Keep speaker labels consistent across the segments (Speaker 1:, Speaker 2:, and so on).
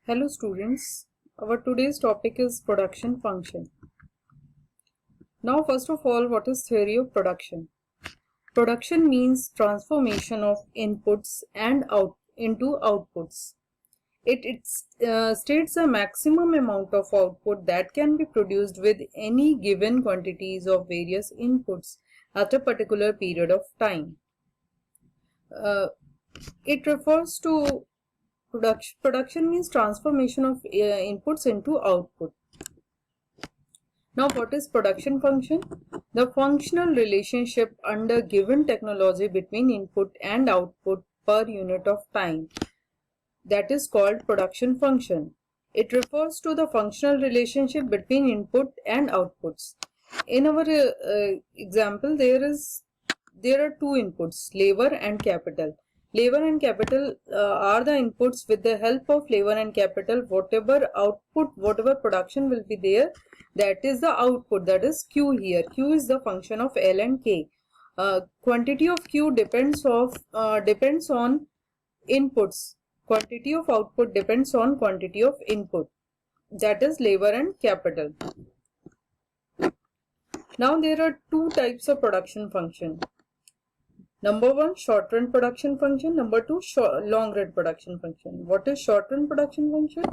Speaker 1: Hello students, our today's topic is production function. Now first of all, what is theory of production? Production means transformation of inputs and into outputs. It states a maximum amount of output that can be produced with any given quantities of various inputs at a particular period of time. It refers to Production means transformation of inputs into output. Now, what is production function? The functional relationship under given technology between input and output per unit of time. That is called production function. It refers to the functional relationship between input and outputs. In our example, there are two inputs, labor and capital. Labor and capital are the inputs. With the help of labor and capital, whatever output, whatever production will be there, that is the output, that is Q here. Q is the function of L and K. Quantity of Q depends on inputs. Quantity of output depends on quantity of input, that is labor and capital. Now there are two types of production function. Number one, short run production function. Number two, long run production function. What is short run production function?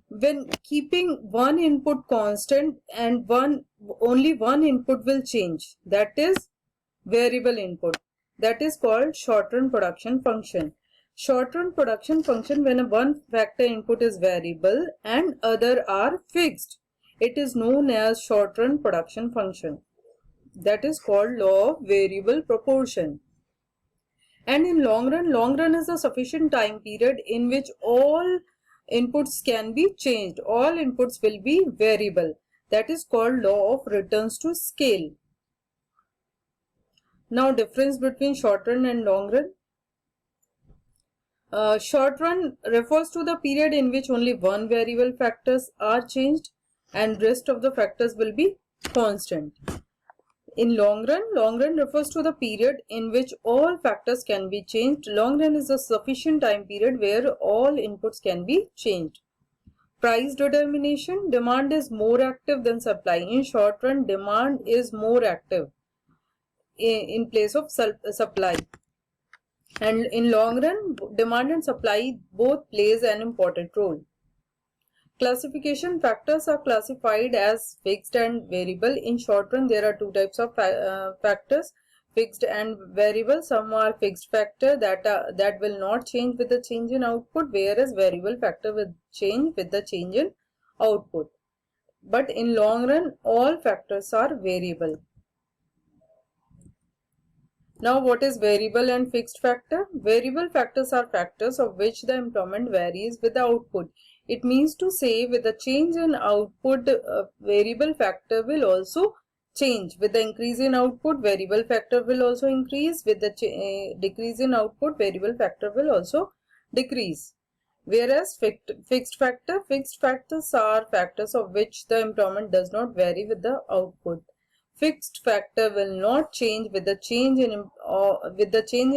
Speaker 1: When keeping one input constant and only one input will change, that is variable input. That is called short run production function. Short run production function when a one factor input is variable and other are fixed. It is known as short run production function. That is called law of variable proportion. And in long run is a sufficient time period in which all inputs can be changed. All inputs will be variable. That is called law of returns to scale. Now, difference between short run and long run. Short run refers to the period in which only one variable factors are changed and rest of the factors will be constant. In long run refers to the period in which all factors can be changed. Long run is a sufficient time period where all inputs can be changed. Price determination. Demand is more active than supply. In short run, demand is more active in place of supply. And in long run, demand and supply both plays an important role. Classification. Factors are classified as fixed and variable. In short run, there are two types of factors, fixed and variable. Some are fixed factor that will not change with the change in output, whereas variable factor will change with the change in output. But in long run, all factors are variable. Now, what is variable and fixed factor? Variable factors are factors of which the employment varies with the output. It means to say with the change in output, variable factor will also change. With the increase in output, variable factor will also increase. With the decrease in output, variable factor will also decrease. Whereas fixed factors are factors of which the employment does not vary with the output. Fixed factor will not change with the change in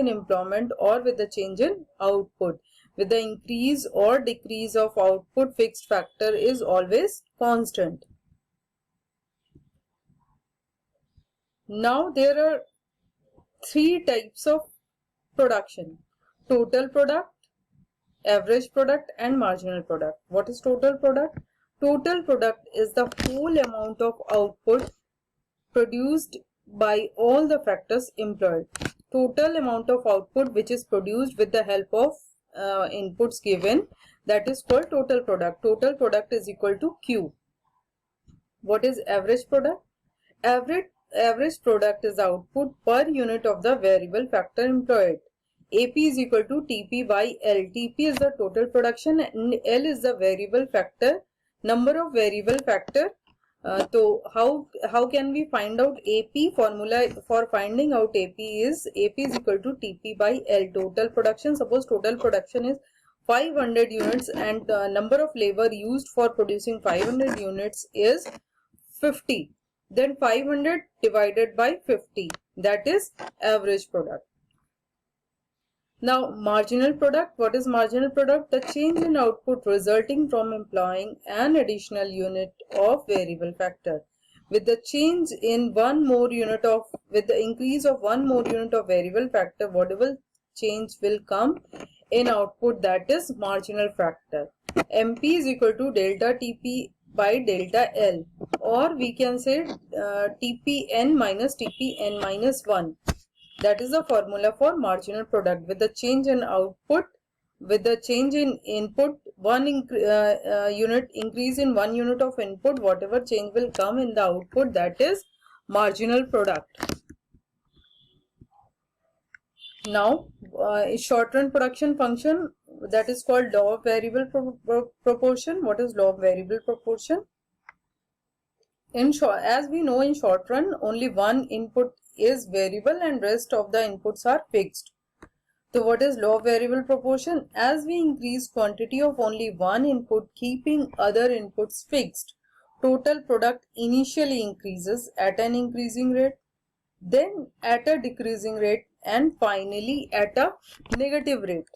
Speaker 1: employment or with the change in output. With the increase or decrease of output, fixed factor is always constant. Now there are three types of production: total product, average product and marginal product. What is total product? Total product is the whole amount of output produced by all the factors employed. Total amount of output which is produced with the help of inputs given, that is called total product. Total product is equal to Q. What is average product? Average product is output per unit of the variable factor employed. AP is equal to TP by L. TP is the total production and L is the variable factor, number of variable factor. So how can we find out AP? Formula for finding out AP is equal to TP by L. Total production. Suppose total production is 500 units and the number of labor used for producing 500 units is 50. Then 500 divided by 50, that is average product. Now, marginal product. What is marginal product? The change in output resulting from employing an additional unit of variable factor. With the change in with the increase of one more unit of variable factor, whatever change will come in output, that is marginal factor. MP is equal to delta TP by delta L, or we can say TPN minus TPN minus 1. That is the formula for marginal product. With the change in output, with the change in input, increase in 1 unit of input, whatever change will come in the output, that is marginal product. Now, short run production function, that is called law of variable proportion. What is law of variable proportion? In short, as we know, in short run, only one input is variable and rest of the inputs are fixed. So what is law of variable proportion? As we increase quantity of only one input, keeping other inputs fixed, total product initially increases at an increasing rate, then at a decreasing rate, and finally at a negative rate.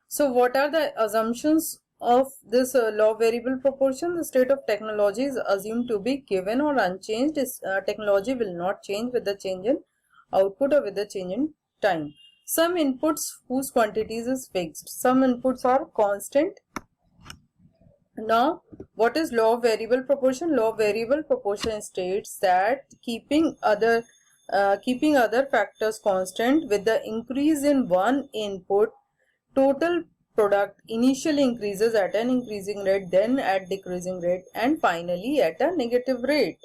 Speaker 1: So what are the assumptions of this law of variable proportion? The state of technology is assumed to be given or unchanged. Technology will not change with the change in output or with the change in time. Some inputs whose quantities is fixed. Some inputs are constant. Now, what is law of variable proportion? Law of variable proportion states that keeping other factors constant, with the increase in one input, total product initially increases at an increasing rate, then at decreasing rate, and finally at a negative rate.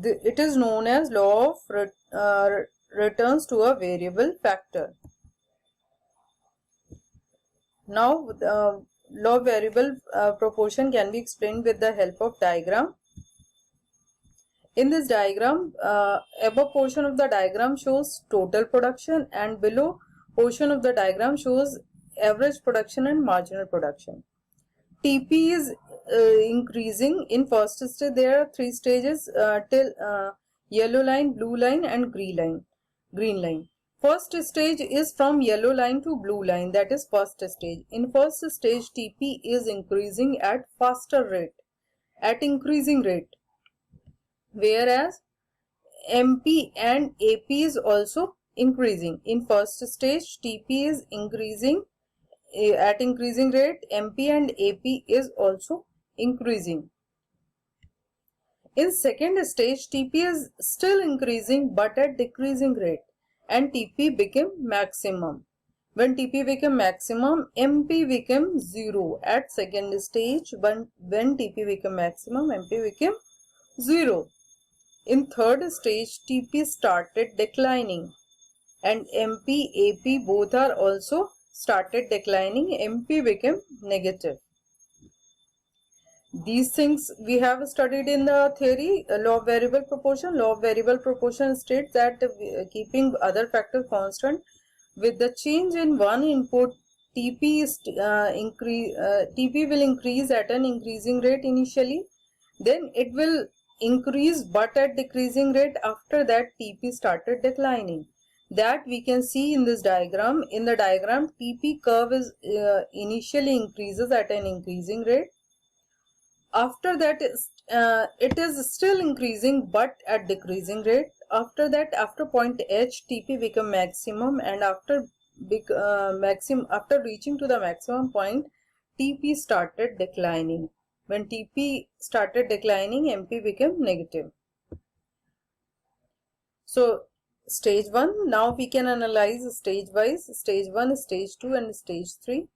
Speaker 1: It is known as law of returns to a variable factor. Now, law of variable proportion can be explained with the help of diagram. In this diagram, above portion of the diagram shows total production, and below portion of the diagram shows average production and marginal production. TP is increasing. In first stage, there are 3 stages till yellow line, blue line, and green line. First stage is from yellow line to blue line, that is first stage. In first stage, TP is increasing at faster rate, at increasing rate, whereas MP and AP is also increasing. In first stage, TP is increasing at increasing rate, MP and AP is also increasing. In second stage, TP is still increasing but at decreasing rate, and TP became maximum. When TP became maximum, MP became 0. At second stage, when TP became maximum, MP became 0. In third stage, TP started declining, and MP, AP both are also started declining. MP became negative. These things we have studied in the theory. Law of variable proportion. Law of variable proportion states that keeping other factors constant, with the change in one input, TP will increase at an increasing rate initially, then it will increase but at decreasing rate. After that, TP started declining. That we can see in this diagram. In the diagram, TP curve is initially increases at an increasing rate. After that, it is still increasing but at decreasing rate. After that, after point H, TP become maximum, and after reaching to the maximum point, TP started declining. When TP started declining, MP became negative. So, stage 1, now we can analyze stage wise. Stage 1, stage 2 and stage 3.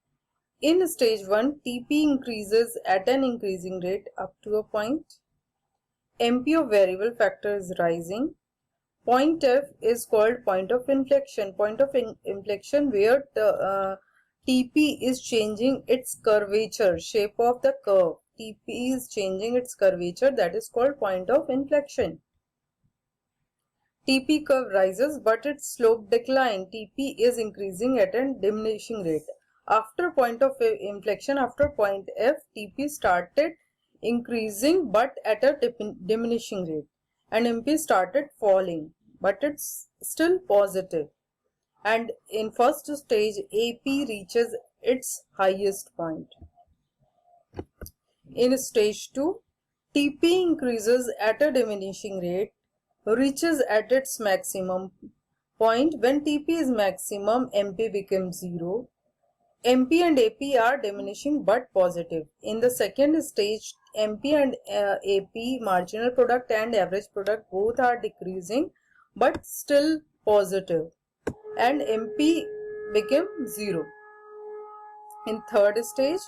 Speaker 1: In stage 1, TP increases at an increasing rate up to a point. MP of variable factor is rising. Point F is called point of inflection. Point of inflection where the TP is changing its curvature, shape of the curve. TP is changing its curvature, that is called point of inflection. TP curve rises but its slope decline. TP is increasing at a diminishing rate. After point of inflection, after point F, TP started increasing but at a diminishing rate, and MP started falling, but it's still positive. and in first stage AP reaches its highest point. In stage 2, TP increases at a diminishing rate, reaches at its maximum point. When TP is maximum, MP becomes 0. MP and AP are diminishing but positive. In the second stage, MP and AP, marginal product and average product, both are decreasing but still positive, and MP becomes 0. In third stage,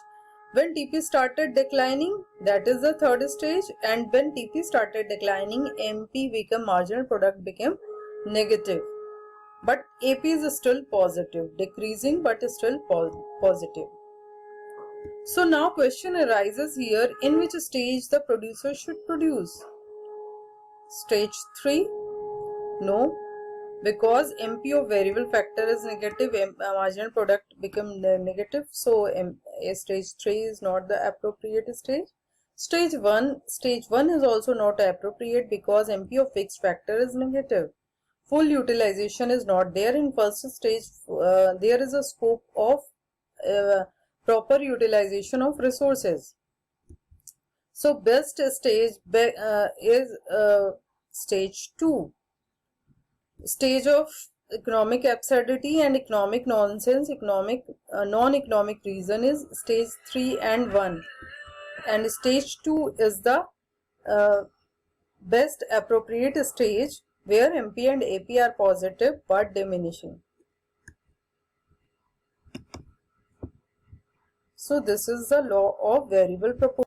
Speaker 1: when TP started declining, that is the third stage, and when TP started declining, MP become marginal product became negative, but AP is still positive, decreasing but still positive. So now question arises here, in which stage the producer should produce? Stage 3? No, because MP of variable factor is negative, marginal product become negative, so stage 3 is not the appropriate stage. Stage 1 is also not appropriate because MP of fixed factor is negative. Full utilization is not there in first stage. There is a scope of proper utilization of resources. So best stage is stage 2. Stage of economic absurdity and economic nonsense, non-economic reason is stage 3 and 1, and stage 2 is the best appropriate stage where MP and AP are positive but diminishing. So this is the law of variable proportion.